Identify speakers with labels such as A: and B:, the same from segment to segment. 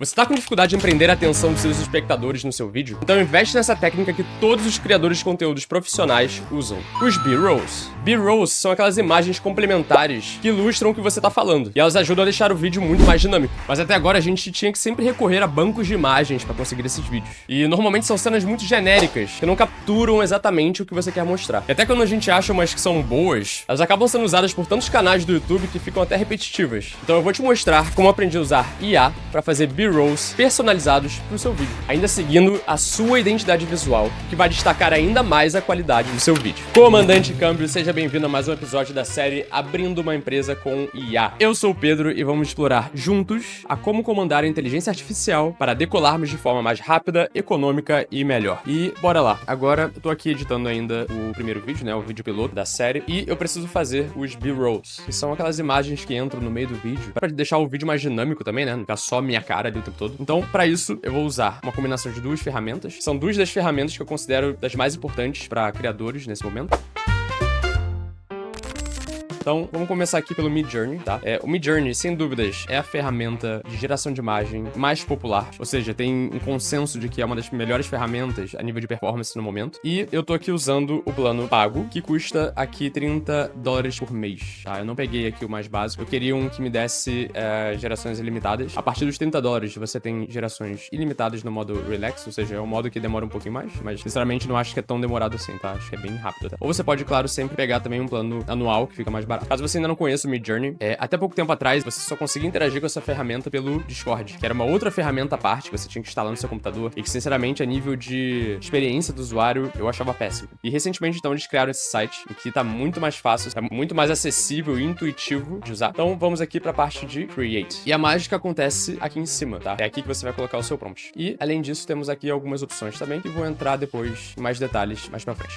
A: Você tá com dificuldade em prender a atenção dos seus espectadores no seu vídeo? Então investe nessa técnica que todos os criadores de conteúdos profissionais usam: os B-Rolls. B-Rolls são aquelas imagens complementares que ilustram o que você tá falando, e elas ajudam a deixar o vídeo muito mais dinâmico. Mas até agora a gente tinha que sempre recorrer a bancos de imagens para conseguir esses vídeos. E normalmente são cenas muito genéricas, que não capturam exatamente o que você quer mostrar. E até quando a gente acha umas que são boas, elas acabam sendo usadas por tantos canais do YouTube que ficam até repetitivas. Então eu vou te mostrar como aprendi a usar IA para fazer B-Rolls personalizados pro seu vídeo, ainda seguindo a sua identidade visual, que vai destacar ainda mais a qualidade do seu vídeo. Comandante Câmbio, seja bem-vindo a mais um episódio da série Abrindo uma Empresa com IA. Eu sou o Pedro e vamos explorar juntos a como comandar a inteligência artificial para decolarmos de forma mais rápida, econômica e melhor. E bora lá. Agora eu tô aqui editando ainda o primeiro vídeo, né, o vídeo piloto da série, e eu preciso fazer os B-Rolls, que são aquelas imagens que entram no meio do vídeo para deixar o vídeo mais dinâmico também, né, não ficar só minha cara ali o tempo todo. Então, para isso, eu vou usar uma combinação de duas ferramentas. São duas das ferramentas que eu considero das mais importantes para criadores nesse momento. Então, vamos começar aqui pelo Midjourney, tá? O Midjourney, sem dúvidas, é a ferramenta de geração de imagem mais popular. Ou seja, tem um consenso de que é uma das melhores ferramentas a nível de performance no momento. E eu tô aqui usando o plano pago, que custa aqui $30 por mês, tá? Eu não peguei aqui o mais básico. Eu queria um que me desse gerações ilimitadas. A partir dos $30, você tem gerações ilimitadas no modo Relax, ou seja, é um modo que demora um pouquinho mais, mas, sinceramente, não acho que é tão demorado assim, tá? Acho que é bem rápido, tá? Ou você pode, claro, sempre pegar também um plano anual, que fica mais barato. Caso você ainda não conheça o Midjourney, até pouco tempo atrás, você só conseguia interagir com essa ferramenta pelo Discord, que era uma outra ferramenta à parte que você tinha que instalar no seu computador e que, sinceramente, a nível de experiência do usuário, eu achava péssimo. E recentemente, então, eles criaram esse site, em que tá muito mais fácil, tá muito mais acessível e intuitivo de usar. Então, vamos aqui pra parte de Create. E a mágica acontece aqui em cima, tá? É aqui que você vai colocar o seu prompt. E, além disso, temos aqui algumas opções também, que vou entrar depois em mais detalhes mais pra frente.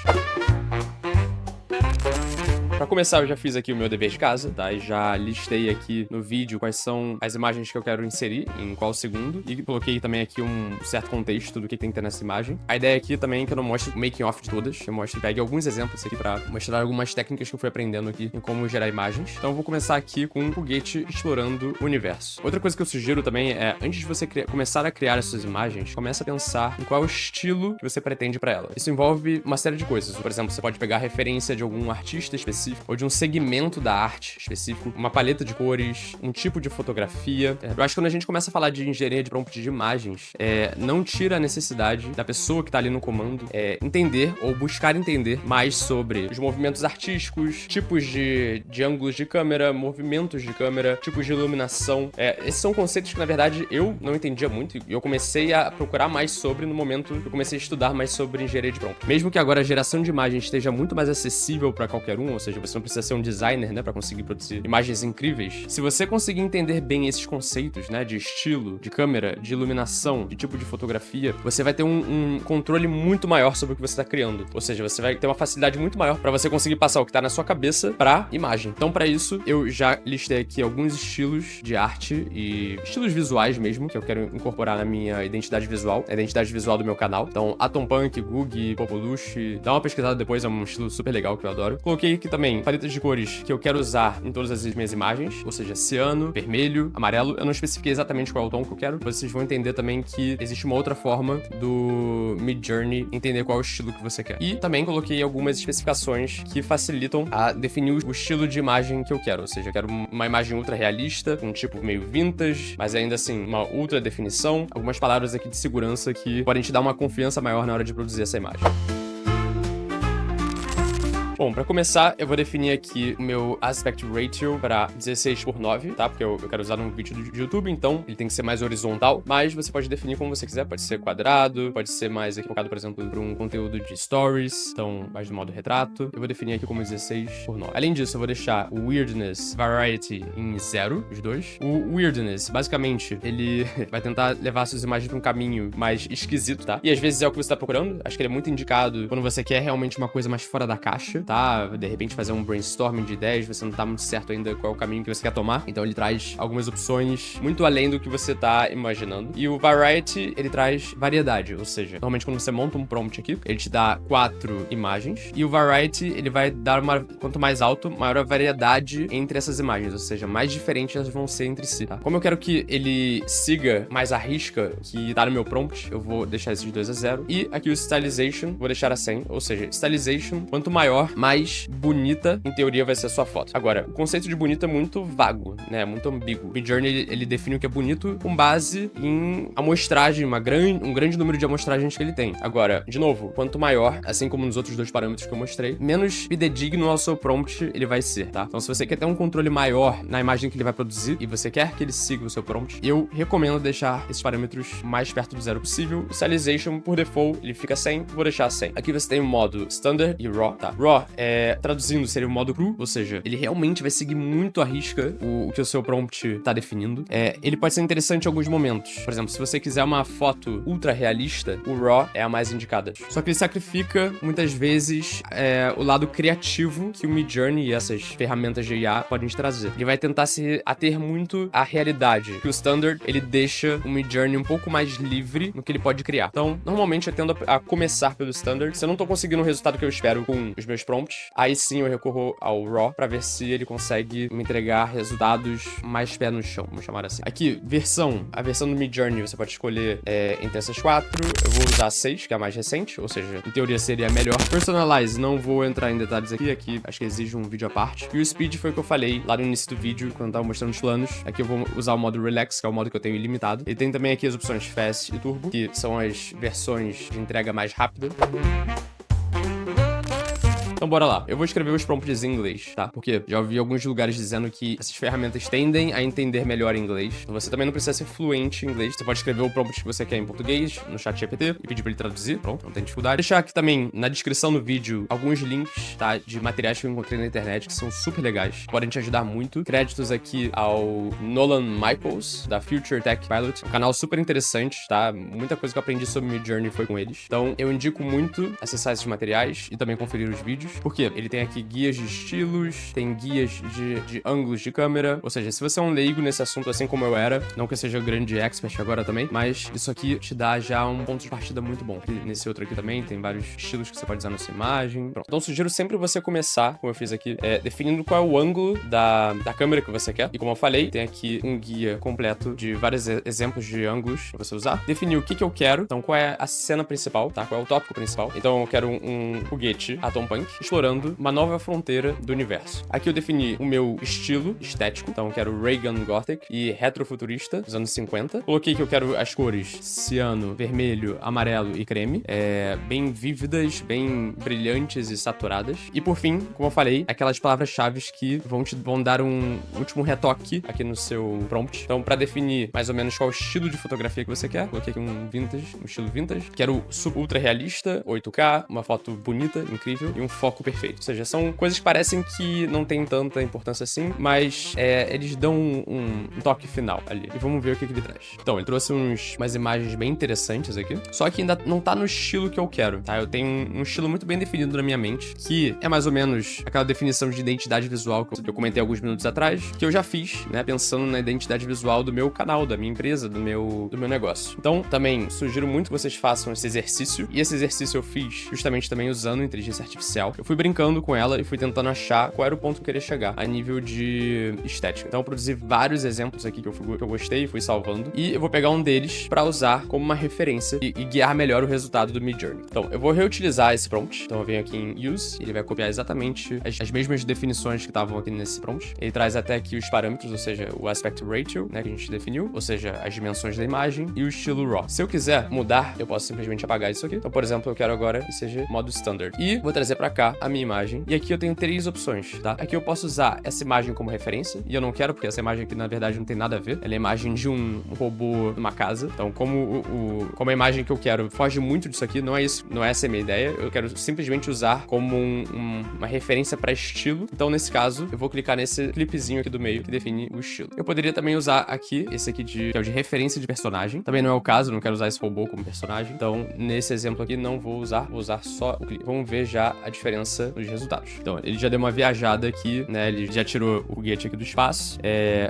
A: Pra começar, eu já fiz aqui o meu dever de casa, tá? E já listei aqui no vídeo quais são as imagens que eu quero inserir, em qual segundo. E coloquei também aqui um certo contexto do que tem que ter nessa imagem. A ideia aqui também é que eu não mostre o making off de todas. Eu pegue alguns exemplos aqui pra mostrar algumas técnicas que eu fui aprendendo aqui em como gerar imagens. Então eu vou começar aqui com um foguete explorando o universo. Outra coisa que eu sugiro também é, antes de você começar a criar as suas imagens, comece a pensar em qual é o estilo que você pretende pra ela. Isso envolve uma série de coisas. Por exemplo, você pode pegar referência de algum artista específico, ou de um segmento da arte específico, uma paleta de cores, um tipo de fotografia. Eu acho que quando a gente começa a falar de engenharia de prompt de imagens, não tira a necessidade da pessoa que tá ali no comando entender ou buscar entender mais sobre os movimentos artísticos, tipos de ângulos de câmera, movimentos de câmera, tipos de iluminação. Esses são conceitos que, na verdade, eu não entendia muito, e eu comecei a procurar mais sobre no momento que eu comecei a estudar mais sobre engenharia de prompt. Mesmo que agora a geração de imagens esteja muito mais acessível para qualquer um, ou seja, você não precisa ser um designer, né, para conseguir produzir imagens incríveis. Se você conseguir entender bem esses conceitos, né, de estilo, de câmera, de iluminação, de tipo de fotografia, você vai ter um controle muito maior sobre o que você tá criando. Ou seja, você vai ter uma facilidade muito maior para você conseguir passar o que tá na sua cabeça pra imagem. Então, para isso, eu já listei aqui alguns estilos de arte e estilos visuais mesmo, que eu quero incorporar na minha identidade visual, a identidade visual do meu canal. Então, Atom Punk, Googie, Popolush, dá uma pesquisada depois, é um estilo super legal que eu adoro. Coloquei aqui também paletas de cores que eu quero usar em todas as minhas imagens, ou seja, ciano, vermelho, amarelo. Eu não especifiquei exatamente qual é o tom que eu quero. Vocês vão entender também que existe uma outra forma do Midjourney entender qual é o estilo que você quer. E também coloquei algumas especificações que facilitam a definir o estilo de imagem que eu quero. Ou seja, eu quero uma imagem ultra realista, um tipo meio vintage, mas ainda assim, uma ultra definição. Algumas palavras aqui de segurança que podem te dar uma confiança maior na hora de produzir essa imagem. Bom, pra começar, eu vou definir aqui o meu aspect ratio para 16:9, tá? Porque eu quero usar num vídeo de YouTube, então ele tem que ser mais horizontal, mas você pode definir como você quiser. Pode ser quadrado, pode ser mais focado, por exemplo, para um conteúdo de stories, então mais do modo retrato. Eu vou definir aqui como 16:9. Além disso, eu vou deixar o weirdness, variety em 0, os dois. O weirdness, basicamente, ele vai tentar levar suas imagens pra um caminho mais esquisito, tá? E às vezes é o que você tá procurando. Acho que ele é muito indicado quando você quer realmente uma coisa mais fora da caixa. tá? De repente fazer um brainstorming de ideias, você não tá muito certo ainda qual é o caminho que você quer tomar. Então ele traz algumas opções muito além do que você tá imaginando. E o Variety, ele traz variedade, ou seja, normalmente quando você monta um prompt aqui, ele te dá 4 imagens, e o Variety, ele vai dar quanto mais alto, maior a variedade entre essas imagens, ou seja, mais diferentes elas vão ser entre si, tá? Como eu quero que ele siga mais a risca que tá no meu prompt, eu vou deixar esses dois a 0. E aqui o Stylization, vou deixar a 100, ou seja, Stylization, quanto maior, mais bonita, em teoria, vai ser a sua foto. Agora, o conceito de bonito é muito vago, né? Muito ambíguo. O Midjourney, ele define o que é bonito com base em amostragem, um grande número de amostragens que ele tem. Agora, de novo, quanto maior, assim como nos outros dois parâmetros que eu mostrei, menos fidedigno ao seu prompt ele vai ser, tá? Então, se você quer ter um controle maior na imagem que ele vai produzir e você quer que ele siga o seu prompt, eu recomendo deixar esses parâmetros mais perto do zero possível. O Stylization, por default, ele fica 100, vou deixar 100. Aqui você tem o modo Standard e Raw, tá? Raw, traduzindo, seria o modo cru, ou seja, ele realmente vai seguir muito à risca o que o seu prompt tá definindo. Ele pode ser interessante em alguns momentos. Por exemplo, se você quiser uma foto ultra realista, o Raw é a mais indicada. Só que ele sacrifica, muitas vezes, o lado criativo que o Midjourney e essas ferramentas de IA podem te trazer. Ele vai tentar se ater muito à realidade, que o Standard, ele deixa o Midjourney um pouco mais livre no que ele pode criar. Então, normalmente eu tendo a começar pelo Standard. Se eu não tô conseguindo o resultado que eu espero com os meus prompts, aí sim eu recorro ao Raw pra ver se ele consegue me entregar resultados mais pé no chão, vamos chamar assim. Aqui, a versão do Midjourney, você pode escolher entre essas 4. Eu vou usar a 6, que é a mais recente, ou seja, em teoria seria a melhor. Personalize, não vou entrar em detalhes aqui acho que exige um vídeo à parte. E o Speed foi o que eu falei lá no início do vídeo, quando eu tava mostrando os planos. Aqui eu vou usar o modo Relax, que é o modo que eu tenho ilimitado. E tem também aqui as opções Fast e Turbo, que são as versões de entrega mais rápida. Então bora lá. Eu vou escrever os prompts em inglês, tá? Porque já ouvi alguns lugares dizendo que essas ferramentas tendem a entender melhor inglês. Então você também não precisa ser fluente em inglês. Você pode escrever o prompt que você quer em português no chat GPT e pedir pra ele traduzir. Pronto, não tem dificuldade. Deixar aqui também na descrição do vídeo alguns links, tá? De materiais que eu encontrei na internet que são super legais. Podem te ajudar muito. Créditos aqui ao Nolan Michaels, da Future Tech Pilot. Um canal super interessante, tá? Muita coisa que eu aprendi sobre Midjourney foi com eles. Então eu indico muito acessar esses materiais e também conferir os vídeos. Porque ele tem aqui guias de estilos, tem guias de ângulos de câmera, ou seja, se você é um leigo nesse assunto, assim como eu era, não que eu seja grande expert agora também, mas isso aqui te dá já um ponto de partida muito bom. E nesse outro aqui também tem vários estilos que você pode usar na sua imagem. Pronto. Então sugiro sempre você começar, como eu fiz aqui, definindo qual é o ângulo da câmera que você quer. E como eu falei, tem aqui um guia completo de vários exemplos de ângulos pra você usar. Definir o que eu quero, então qual é a cena principal, tá? Qual é o tópico principal. Então eu quero um foguete Atom Punk explorando uma nova fronteira do universo. Aqui eu defini o meu estilo estético, então eu quero Reagan Gothic e retrofuturista dos anos 50. Coloquei que eu quero as cores ciano, vermelho, amarelo e creme, bem vívidas, bem brilhantes e saturadas. E por fim, como eu falei, aquelas palavras-chave que vão dar um último retoque aqui no seu prompt. Então, para definir mais ou menos qual estilo de fotografia que você quer, coloquei aqui um estilo vintage. Quero ultra realista, 8K, uma foto bonita, incrível e um foco perfeito. Ou seja, são coisas que parecem que não tem tanta importância assim, mas eles dão um toque final ali. E vamos ver o que ele traz. Então, ele trouxe umas imagens bem interessantes aqui, só que ainda não tá no estilo que eu quero, tá? Eu tenho um estilo muito bem definido na minha mente, que é mais ou menos aquela definição de identidade visual que eu comentei alguns minutos atrás, que eu já fiz, né? Pensando na identidade visual do meu canal, da minha empresa, do meu negócio. Então, também sugiro muito que vocês façam esse exercício, e esse exercício eu fiz justamente também usando inteligência artificial. Eu fui brincando com ela e fui tentando achar qual era o ponto que eu queria chegar a nível de estética. Então eu produzi vários exemplos aqui que eu gostei e fui salvando, e eu vou pegar um deles pra usar como uma referência e guiar melhor o resultado do Midjourney. Então eu vou reutilizar esse prompt. Então eu venho aqui em Use, ele vai copiar exatamente as mesmas definições que estavam aqui nesse prompt. Ele traz até aqui os parâmetros, ou seja, o aspect ratio, né, que a gente definiu, ou seja, as dimensões da imagem e o estilo RAW. Se eu quiser mudar, eu posso simplesmente apagar isso aqui. Então, por exemplo, eu quero agora que seja modo standard. E vou trazer pra cá a minha imagem. E aqui eu tenho 3 opções, tá? Aqui eu posso usar essa imagem como referência, e eu não quero, porque essa imagem aqui, na verdade, não tem nada a ver. Ela é a imagem de um robô numa casa. Então, como a imagem que eu quero foge muito disso aqui, não é isso, não é essa a minha ideia. Eu quero simplesmente usar como uma referência pra estilo. Então, nesse caso, eu vou clicar nesse clipezinho aqui do meio que define o estilo. Eu poderia também usar aqui, esse aqui que é o de referência de personagem. Também não é o caso, não quero usar esse robô como personagem. Então, nesse exemplo aqui, não vou usar, vou usar só o clipe. Vamos ver já a diferença diferença nos resultados. Então, ele já deu uma viajada aqui, né? Ele já tirou o foguete aqui do espaço.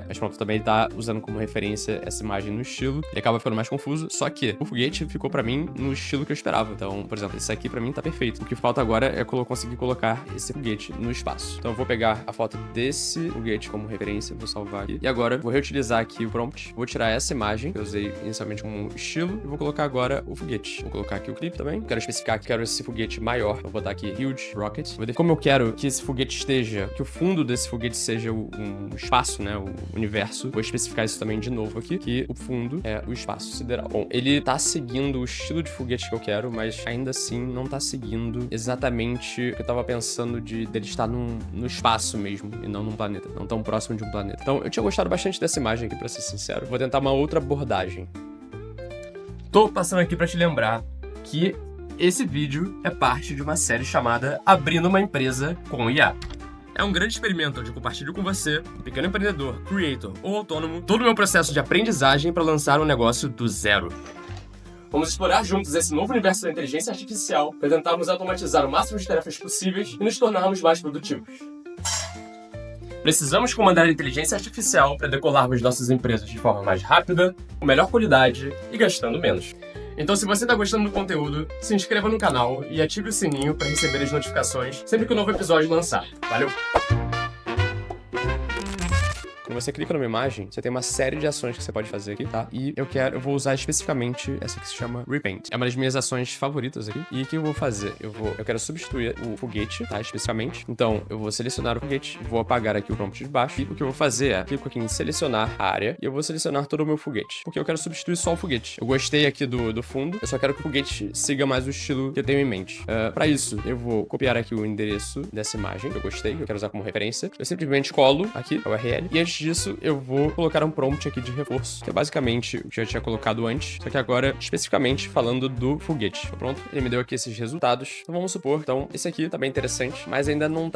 A: Mas pronto, também ele tá usando como referência essa imagem no estilo. Ele acaba ficando mais confuso, só que o foguete ficou pra mim no estilo que eu esperava. Então, por exemplo, esse aqui pra mim tá perfeito. O que falta agora é conseguir colocar esse foguete no espaço. Então, eu vou pegar a foto desse foguete como referência, vou salvar aqui. E agora, vou reutilizar aqui o prompt. Vou tirar essa imagem, que eu usei inicialmente como estilo, e vou colocar agora o foguete. Vou colocar aqui o clipe também. Quero especificar que quero esse foguete maior. Vou botar aqui Huge Rocket. Vou ver como eu quero que esse foguete esteja, que o fundo desse foguete seja um espaço, né? O universo. Vou especificar isso também de novo aqui, que o fundo é o espaço sideral. Bom, ele tá seguindo o estilo de foguete que eu quero, mas ainda assim não tá seguindo exatamente o que eu tava pensando dele estar no espaço mesmo, e não num planeta, não tão próximo de um planeta. Então, eu tinha gostado bastante dessa imagem aqui, pra ser sincero. Vou tentar uma outra abordagem. Tô passando aqui pra te lembrar que esse vídeo é parte de uma série chamada Abrindo uma Empresa com IA. É um grande experimento onde eu compartilho com você, um pequeno empreendedor, creator ou autônomo, todo o meu processo de aprendizagem para lançar um negócio do zero. Vamos explorar juntos esse novo universo da inteligência artificial para tentarmos automatizar o máximo de tarefas possíveis e nos tornarmos mais produtivos. Precisamos comandar a inteligência artificial para decolarmos nossas empresas de forma mais rápida, com melhor qualidade e gastando menos. Então, se você está gostando do conteúdo, se inscreva no canal e ative o sininho para receber as notificações sempre que um novo episódio lançar. Valeu! Quando você clica numa imagem, você tem uma série de ações que você pode fazer aqui, tá? E eu vou usar especificamente essa que se chama Repaint. É uma das minhas ações favoritas aqui. E o que eu vou fazer? Eu quero substituir o foguete, tá? Especificamente. Então, eu vou selecionar o foguete, vou apagar aqui o prompt de baixo. E o que eu vou fazer é, clico aqui em selecionar a área e eu vou selecionar todo o meu foguete. Porque eu quero substituir só o foguete. Eu gostei aqui do fundo, eu só quero que o foguete siga mais o estilo que eu tenho em mente. Pra isso, eu vou copiar aqui o endereço dessa imagem que eu gostei, que eu quero usar como referência. Eu simplesmente colo aqui a URL. E antes disso, eu vou colocar um prompt aqui de reforço, que é basicamente o que eu já tinha colocado antes, só que agora especificamente falando do foguete. Pronto, ele me deu aqui esses resultados. Então vamos supor, então esse aqui tá bem interessante, mas ainda não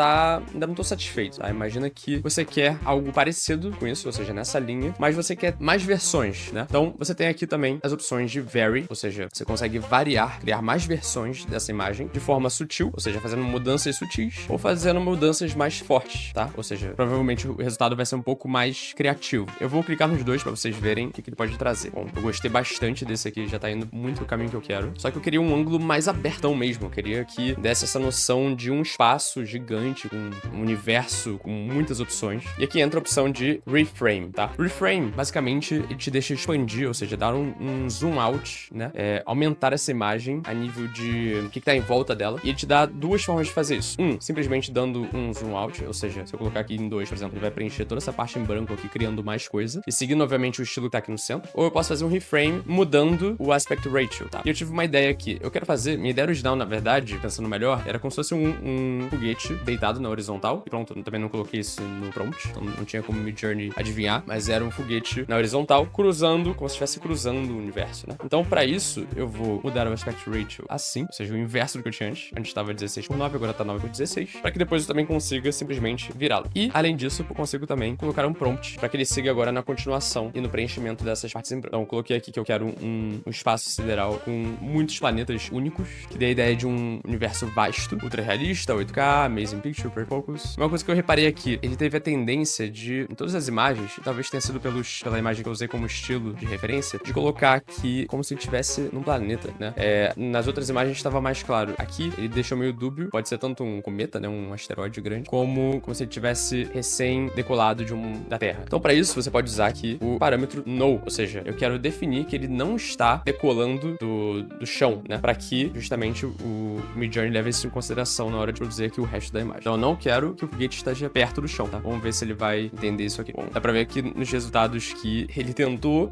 A: tô satisfeito, tá? Imagina que você quer algo parecido com isso, ou seja, nessa linha, mas você quer mais versões, né? Então você tem aqui também as opções de vary, ou seja, você consegue variar, criar mais versões dessa imagem de forma sutil, ou seja, fazendo mudanças sutis, ou fazendo mudanças mais fortes, tá? Ou seja, provavelmente o resultado vai ser um pouco mais criativo. Eu vou clicar nos dois pra vocês verem o que ele pode trazer. Bom, eu gostei bastante desse aqui, já tá indo muito pro caminho que eu quero. Só que eu queria um ângulo mais abertão mesmo. Eu queria que desse essa noção de um espaço gigante, com um universo com muitas opções. E aqui entra a opção de reframe, tá? Reframe, basicamente, ele te deixa expandir, ou seja, dar um zoom out, né? Aumentar essa imagem a nível de o que tá em volta dela. E ele te dá duas formas de fazer isso. Simplesmente dando um zoom out, ou seja, se eu colocar aqui em 2, por exemplo, ele vai preencher toda essa parte em branco aqui, criando mais coisa, e seguindo, obviamente, o estilo que tá aqui no centro. Ou eu posso fazer um reframe mudando o aspect ratio, tá? E eu tive uma ideia aqui. Eu quero fazer, minha ideia original, na verdade, pensando melhor, era como se fosse um foguete deitado na horizontal. E pronto, eu também não coloquei isso no prompt, então não tinha como Midjourney adivinhar, mas era um foguete na horizontal, cruzando, como se estivesse cruzando o universo, né? Então, pra isso, eu vou mudar o aspect ratio assim, ou seja, o inverso do que eu tinha antes. Antes tava 16:9, agora tá 9:16, pra que depois eu também consiga simplesmente virá-lo. E, além disso, eu consigo também colocar um prompt pra que ele siga agora na continuação e no preenchimento dessas partes em branco. Então, eu coloquei aqui que eu quero um espaço sideral com muitos planetas únicos, que dê a ideia de um universo vasto, ultra realista, 8K, Amazing Picture, Perfect Focus. Uma coisa que eu reparei aqui, ele teve a tendência de, em todas as imagens, e talvez tenha sido pela imagem que eu usei como estilo de referência, de colocar aqui como se ele estivesse num planeta, né? Nas outras imagens estava mais claro. Aqui, ele deixou meio dúbio, pode ser tanto um cometa, né, um asteroide grande, como se ele tivesse recém-decolado da Terra. Então, para isso, você pode usar aqui o parâmetro no, ou seja, eu quero definir que ele não está decolando do chão, né? Para que, justamente, o Midjourney leve isso em consideração na hora de produzir aqui o resto da imagem. Então, eu não quero que o foguete esteja perto do chão, tá? Vamos ver se ele vai entender isso aqui. Bom, dá pra ver aqui nos resultados que ele tentou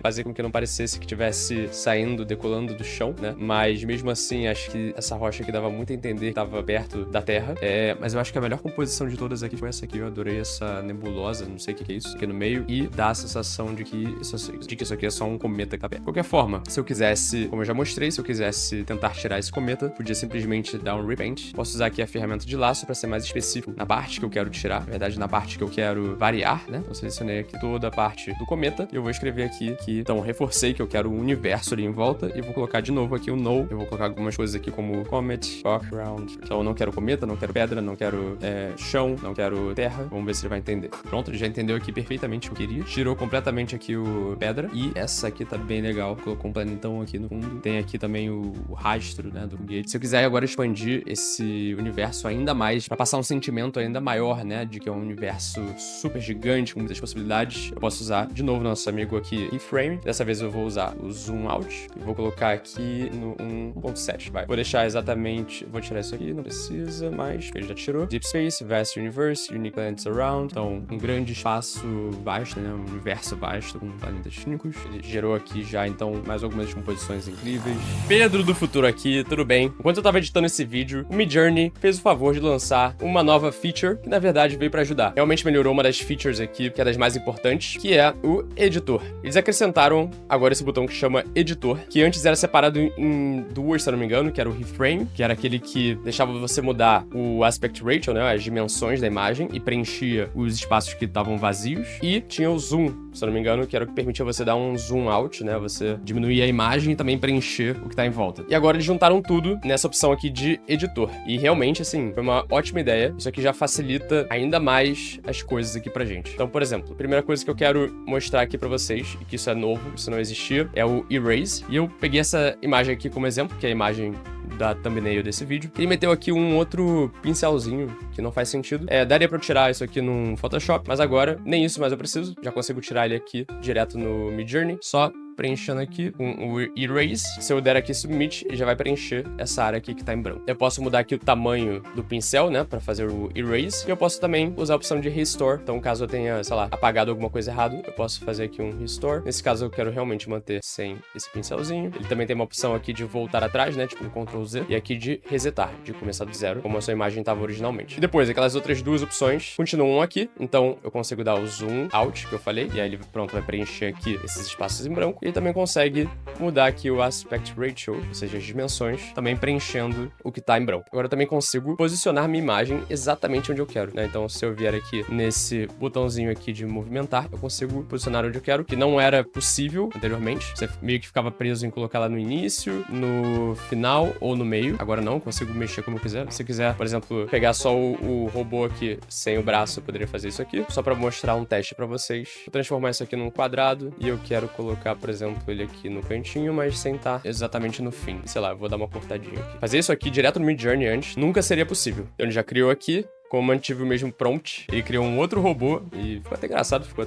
A: fazer com que não parecesse que estivesse saindo, decolando do chão, né? Mas, mesmo assim, acho que essa rocha aqui dava muito a entender que estava perto da Terra. Mas eu acho que a melhor composição de todas aqui foi essa aqui. Eu adorei essa nebulosa nebulosa, não sei o que é isso, aqui no meio, e dá a sensação de que isso aqui é só um cometa que tá perto. De qualquer forma, se eu quisesse, como eu já mostrei, se eu quisesse tentar tirar esse cometa, podia simplesmente dar um repaint. Posso usar aqui a ferramenta de laço para ser mais específico na parte que eu quero tirar, na verdade, na parte que eu quero variar, né? Eu selecionei aqui toda a parte do cometa e eu vou escrever aqui que, então, reforcei que eu quero o universo ali em volta e vou colocar de novo aqui o no. Eu vou colocar algumas coisas aqui como comet, background. Então, eu não quero cometa, não quero pedra, não quero chão, não quero terra. Vamos ver se ele vai entender. Pronto, ele já entendeu aqui perfeitamente o que eu queria. Tirou completamente aqui o pedra. E essa aqui tá bem legal. Colocou um planetão aqui no fundo. Tem aqui também o rastro, né, do foguete. Se eu quiser agora expandir esse universo ainda mais, pra passar um sentimento ainda maior, né, de que é um universo super gigante, com muitas possibilidades, eu posso usar de novo nosso amigo aqui, keyframe. Dessa vez eu vou usar o zoom out. E vou colocar aqui no 1.7, vai. Vou deixar exatamente... Vou tirar isso aqui, não precisa mais, porque ele já tirou. Deep Space, Vast Universe, Unique Planets Around. Então, um grande espaço vasto, né? Um universo vasto com planetas únicos. Ele gerou aqui já, então, mais algumas composições incríveis. Pedro do futuro aqui, tudo bem? Enquanto eu tava editando esse vídeo, o Midjourney fez o favor de lançar uma nova feature, que na verdade veio pra ajudar. Realmente melhorou uma das features aqui, que é das mais importantes, que é o editor. Eles acrescentaram agora esse botão que chama editor, que antes era separado em duas, se eu não me engano, que era o reframe, que era aquele que deixava você mudar o aspect ratio, né, as dimensões da imagem, e preenchia os espaços que estavam vazios. E tinha o zoom, se eu não me engano, que era o que permitia você dar um zoom out, né, você diminuir a imagem e também preencher o que tá em volta. E agora eles juntaram tudo nessa opção aqui de editor. E realmente, assim, foi uma ótima ideia. Isso aqui já facilita ainda mais as coisas aqui pra gente. Então, por exemplo, a primeira coisa que eu quero mostrar aqui pra vocês, e que isso é novo, isso não existia, é o Erase. E eu peguei essa imagem aqui como exemplo, que é a imagem da thumbnail desse vídeo. Ele meteu aqui um outro pincelzinho que não faz sentido. Daria pra eu tirar isso aqui num Photoshop, mas agora nem isso mais eu preciso. Já consigo tirar ele aqui direto no Midjourney. Só preenchendo aqui com o Erase. Se eu der aqui Submit, ele já vai preencher essa área aqui que tá em branco. Eu posso mudar aqui o tamanho do pincel, né, pra fazer o Erase. E eu posso também usar a opção de Restore. Então, caso eu tenha, sei lá, apagado alguma coisa errada, eu posso fazer aqui um Restore. Nesse caso, eu quero realmente manter sem esse pincelzinho. Ele também tem uma opção aqui de voltar atrás, né, tipo um Ctrl Z. E aqui de resetar, de começar do zero, como a sua imagem estava originalmente. E depois, aquelas outras duas opções continuam aqui. Então, eu consigo dar o Zoom Out, que eu falei. E aí ele, pronto, vai preencher aqui esses espaços em branco. E ele também consegue mudar aqui o Aspect Ratio, ou seja, as dimensões, também preenchendo o que tá em branco. Agora eu também consigo posicionar minha imagem exatamente onde eu quero, né? Então, se eu vier aqui nesse botãozinho aqui de movimentar, eu consigo posicionar onde eu quero, que não era possível anteriormente. Você meio que ficava preso em colocar lá no início, no final ou no meio. Agora não, consigo mexer como eu quiser. Se eu quiser, por exemplo, pegar só o robô aqui sem o braço, eu poderia fazer isso aqui. Só pra mostrar um teste pra vocês. Vou transformar isso aqui num quadrado e eu quero colocar, por exemplo, ele aqui no cantinho, mas sem estar exatamente no fim. Sei lá, eu vou dar uma cortadinha aqui. Fazer isso aqui direto no Midjourney antes nunca seria possível. Então, ele já criou aqui. Como mantive o mesmo prompt, ele criou um outro robô e ficou até engraçado, ficou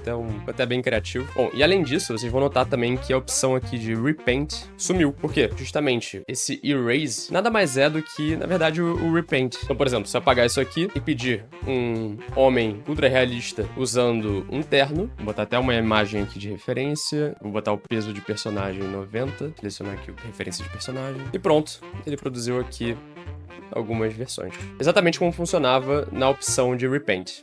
A: até bem criativo. Bom, e além disso, vocês vão notar também que a opção aqui de Repaint sumiu. Por quê? Justamente esse Erase nada mais é do que, na verdade, o Repaint. Então, por exemplo, se eu apagar isso aqui e pedir um homem ultra realista usando um terno, vou botar até uma imagem aqui de referência, vou botar o peso de personagem 90, selecionar aqui referência de personagem, e pronto, ele produziu aqui algumas versões. Exatamente como funcionava na opção de Repaint.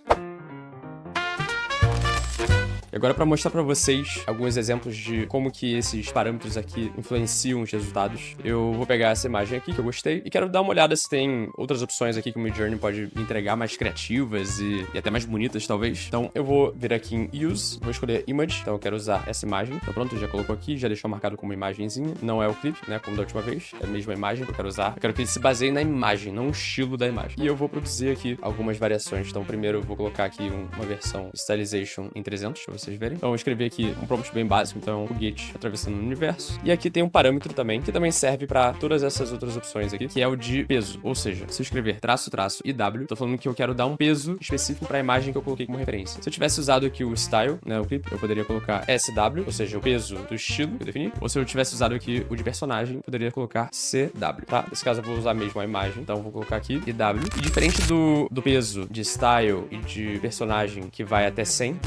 A: Agora, para mostrar para vocês alguns exemplos de como que esses parâmetros aqui influenciam os resultados, eu vou pegar essa imagem aqui que eu gostei e quero dar uma olhada se tem outras opções aqui que o Midjourney pode entregar mais criativas e até mais bonitas, talvez. Então, eu vou vir aqui em Use, vou escolher Image, então eu quero usar essa imagem. Então, pronto, já colocou aqui, já deixou marcado como imagenzinha. Não é o clipe, né, como da última vez, é a mesma imagem que eu quero usar. Eu quero que ele se baseie na imagem, não no estilo da imagem. E eu vou produzir aqui algumas variações. Então, primeiro eu vou colocar aqui uma versão Stylization em 300, pra vocês verem. Então, eu escrevi aqui um prompt bem básico, então, foguete atravessando o universo. E aqui tem um parâmetro também, que também serve para todas essas outras opções aqui, que é o de peso. Ou seja, se eu escrever traço, IW, tô falando que eu quero dar um peso específico para a imagem que eu coloquei como referência. Se eu tivesse usado aqui o style, né, o clipe, eu poderia colocar SW, ou seja, o peso do estilo que eu defini. Ou se eu tivesse usado aqui o de personagem, eu poderia colocar CW, tá? Nesse caso, eu vou usar mesmo a imagem, então eu vou colocar aqui IW. E diferente do peso de style e de personagem que vai até 100,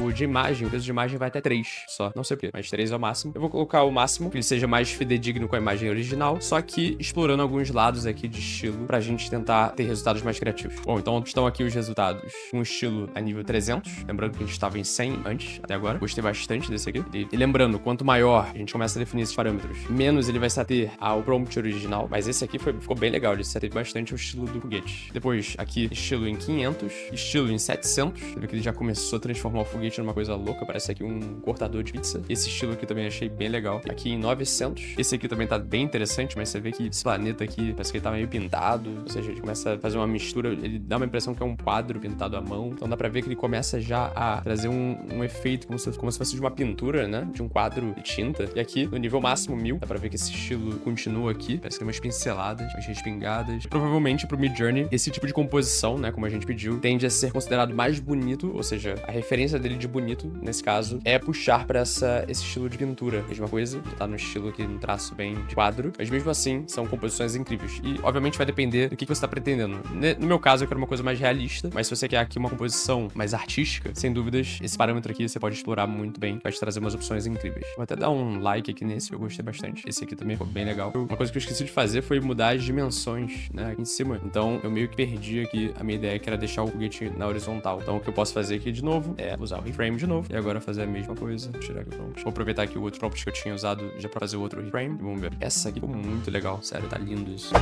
A: o de imagem imagem, o peso de imagem vai até 3 só. Não sei porquê, mas 3 é o máximo. Eu vou colocar o máximo, que ele seja mais fidedigno com a imagem original, só que explorando alguns lados aqui de estilo pra gente tentar ter resultados mais criativos. Bom, então estão aqui os resultados com estilo a nível 300. Lembrando que a gente estava em 100 antes, até agora. Gostei bastante desse aqui. E lembrando, quanto maior a gente começa a definir esses parâmetros, menos ele vai se ater ao prompt original. Mas esse aqui ficou bem legal, ele se ateve bastante ao estilo do foguete. Depois, aqui, estilo em 500, estilo em 700. Você vê que ele já começou a transformar o foguete numa coisa louca, parece aqui um cortador de pizza. Esse estilo aqui também achei bem legal. Aqui em 900. Esse aqui também tá bem interessante, mas você vê que esse planeta aqui, parece que ele tá meio pintado. Ou seja, ele começa a fazer uma mistura, ele dá uma impressão que é um quadro pintado à mão. Então dá pra ver que ele começa já a trazer um efeito como se fosse de uma pintura, né? De um quadro de tinta. E aqui, no nível máximo 1000, dá pra ver que esse estilo continua aqui. Parece que tem umas pinceladas, umas respingadas. Provavelmente pro Midjourney, esse tipo de composição, né? Como a gente pediu, tende a ser considerado mais bonito, ou seja, a referência dele de bonito, nesse caso, é puxar pra esse estilo de pintura. Mesma coisa, tá no estilo aqui, no traço bem de quadro, mas mesmo assim, são composições incríveis. E, obviamente, vai depender do que você tá pretendendo. No meu caso, eu quero uma coisa mais realista, mas se você quer aqui uma composição mais artística, sem dúvidas, esse parâmetro aqui você pode explorar muito bem, vai te trazer umas opções incríveis. Vou até dar um like aqui nesse, eu gostei bastante. Esse aqui também ficou bem legal. Uma coisa que eu esqueci de fazer foi mudar as dimensões, né, aqui em cima. Então, eu meio que perdi aqui a minha ideia, que era deixar o foguete na horizontal. Então, o que eu posso fazer aqui de novo é usar o reframe de novo, e agora fazer a mesma coisa. Vou tirar aqui o prompt. Vou aproveitar aqui o outro prompt que eu tinha usado já pra fazer o outro reframe. E vamos ver. Essa aqui ficou muito legal. Sério, tá lindo isso.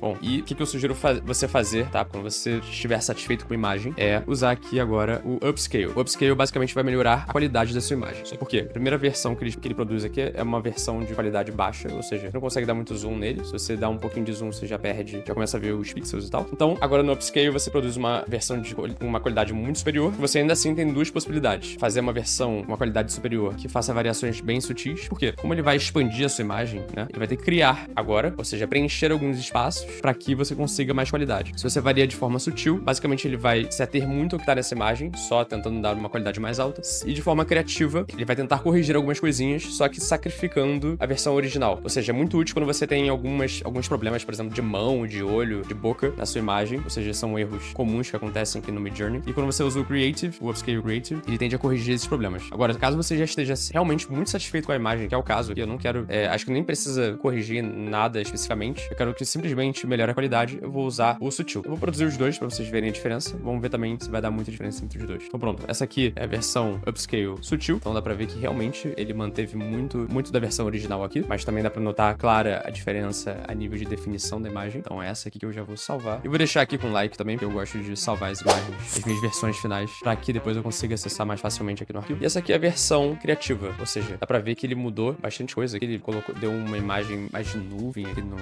A: Bom, e o que eu sugiro você fazer, tá? Quando você estiver satisfeito com a imagem, é usar aqui agora o Upscale. O Upscale basicamente vai melhorar a qualidade da sua imagem. Por quê? A primeira versão que ele produz aqui é uma versão de qualidade baixa, ou seja, não consegue dar muito zoom nele. Se você dá um pouquinho de zoom, você já perde, já começa a ver os pixels e tal. Então, agora no Upscale você produz uma versão de uma qualidade muito superior. Você ainda assim tem duas possibilidades. Fazer uma versão, uma qualidade superior, que faça variações bem sutis. Por quê? Como ele vai expandir a sua imagem, né? Ele vai ter que criar agora, ou seja, preencher alguns espaços para que você consiga mais qualidade. Se você varia de forma sutil, basicamente ele vai se ater muito ao que tá nessa imagem, só tentando dar uma qualidade mais alta. E de forma criativa, ele vai tentar corrigir algumas coisinhas, só que sacrificando a versão original. Ou seja, é muito útil quando você tem alguns problemas, por exemplo, de mão, de olho, de boca na sua imagem. Ou seja, são erros comuns que acontecem aqui no Midjourney. E quando você usa o Creative, o Upscale Creative, ele tende a corrigir esses problemas. Agora, caso você já esteja realmente muito satisfeito com a imagem, que é o caso, que eu não quero, acho que nem precisa corrigir nada especificamente, eu quero que simplesmente melhore a qualidade, eu vou usar o sutil. Eu vou produzir os dois pra vocês verem a diferença. Vamos ver também se vai dar muita diferença entre os dois. Então pronto, essa aqui é a versão Upscale sutil, então dá pra ver que realmente ele manteve muito da versão original aqui, mas também dá pra notar clara a diferença a nível de definição da imagem. Então é essa aqui que eu já vou salvar. Eu vou deixar aqui com like também, porque eu gosto de salvar as imagens, as minhas versões finais, pra que depois eu consiga acessar mais facilmente aqui no arquivo. E essa aqui é a versão criativa, ou seja, dá pra ver que ele mudou bastante coisa aqui. Ele deu uma imagem mais de nuvem aqui no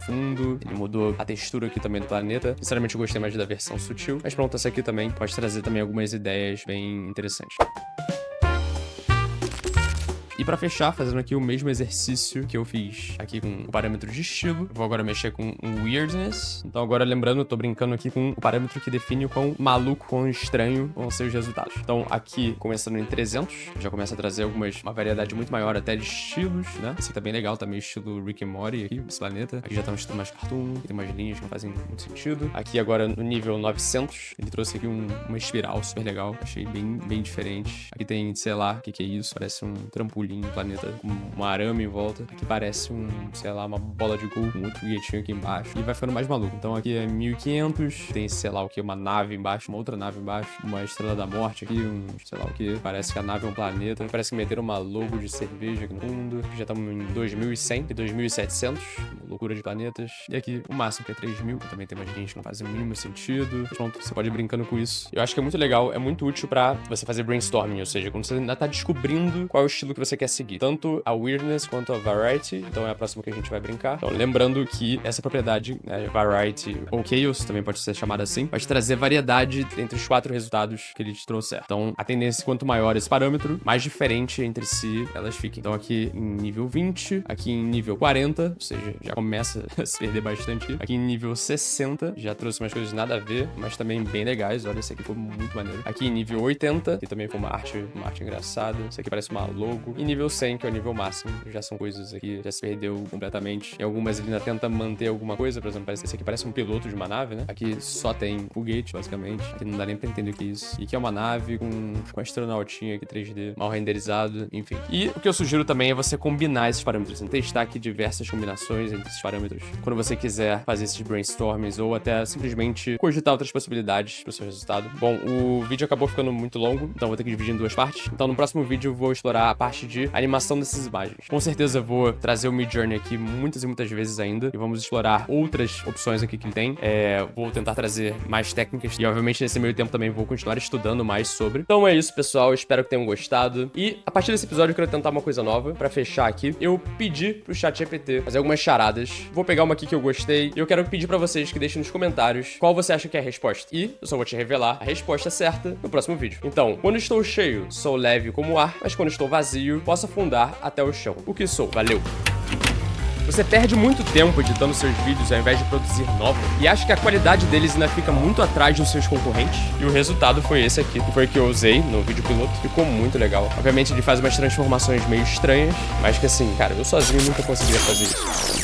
A: fundo, ele mudou a textura aqui também do planeta. Sinceramente, eu gostei mais da versão sutil, mas pronto, essa aqui também pode trazer também algumas ideias bem interessantes. E pra fechar, fazendo aqui o mesmo exercício que eu fiz aqui com o parâmetro de estilo, vou agora mexer com o weirdness. Então agora, lembrando, eu tô brincando aqui com o parâmetro que define o quão maluco, quão estranho vão ser os resultados. Então aqui, começando em 300, já começa a trazer uma variedade muito maior até de estilos, né? Esse aqui tá bem legal, tá meio estilo Rick and Morty aqui, esse planeta. Aqui já tá um estilo mais cartoon, tem umas linhas que não fazem muito sentido. Aqui agora, no nível 900, ele trouxe aqui uma espiral super legal, achei bem diferente. Aqui tem, sei lá, o que é isso, parece um trampolim, um planeta com um arame em volta. Aqui parece sei lá, uma bola de gol com outro foguetinho aqui embaixo. E vai ficando mais maluco. Então aqui é 1500, tem, sei lá o que, uma nave embaixo, uma outra nave embaixo, uma estrela da morte aqui, sei lá o que. Parece que a nave é um planeta. Parece que meteram uma logo de cerveja aqui no fundo. Aqui já estamos em 2100 e 2700. Uma loucura de planetas. E aqui o máximo que é 3000, que também tem umas linhas que não fazem o mínimo sentido. Pronto, você pode ir brincando com isso. Eu acho que é muito legal, é muito útil pra você fazer brainstorming, ou seja, quando você ainda tá descobrindo qual é o estilo que você quer seguir. Tanto a weirdness quanto a variety, então é a próxima que a gente vai brincar. Então, lembrando que essa propriedade, né, variety ou chaos, também pode ser chamada assim, vai te trazer variedade entre os 4 resultados que ele te trouxer. Então, a tendência, quanto maior esse parâmetro, mais diferente entre si elas fiquem. Então, aqui em nível 20, aqui em nível 40, ou seja, já começa a se perder bastante. Aqui em nível 60, já trouxe umas coisas nada a ver, mas também bem legais. Olha, esse aqui ficou muito maneiro. Aqui em nível 80, que também foi uma arte engraçada. Esse aqui parece uma logo. E nível nível 100, que é o nível máximo. Já são coisas aqui, já se perdeu completamente. Em algumas ele ainda tenta manter alguma coisa, por exemplo, esse aqui parece um piloto de uma nave, né? Aqui só tem foguete, basicamente. Aqui não dá nem pra entender o que é isso. E aqui é uma nave com astronautinha aqui 3D, mal renderizado, enfim. E o que eu sugiro também é você combinar esses parâmetros, testar aqui diversas combinações entre esses parâmetros. Quando você quiser fazer esses brainstorms ou até simplesmente cogitar outras possibilidades pro seu resultado. Bom, o vídeo acabou ficando muito longo, então vou ter que dividir em duas partes. Então no próximo vídeo eu vou explorar a parte de animação dessas imagens. Com certeza eu vou trazer o Midjourney aqui muitas e muitas vezes ainda e vamos explorar outras opções aqui que ele tem. Vou tentar trazer mais técnicas e obviamente nesse meio tempo também vou continuar estudando mais sobre. Então é isso, pessoal. Espero que tenham gostado. E a partir desse episódio eu quero tentar uma coisa nova pra fechar aqui. Eu pedi pro ChatGPT fazer algumas charadas. Vou pegar uma aqui que eu gostei e eu quero pedir pra vocês que deixem nos comentários qual você acha que é a resposta. E eu só vou te revelar a resposta certa no próximo vídeo. Então, quando estou cheio, sou leve como o ar, mas quando estou vazio, posso afundar até o chão. O que sou? Valeu! Você perde muito tempo editando seus vídeos ao invés de produzir novos e acha que a qualidade deles ainda fica muito atrás dos seus concorrentes? E o resultado foi esse aqui, que foi o que eu usei no vídeo piloto. Ficou muito legal. Obviamente ele faz umas transformações meio estranhas, mas que assim, cara, eu sozinho nunca conseguiria fazer isso.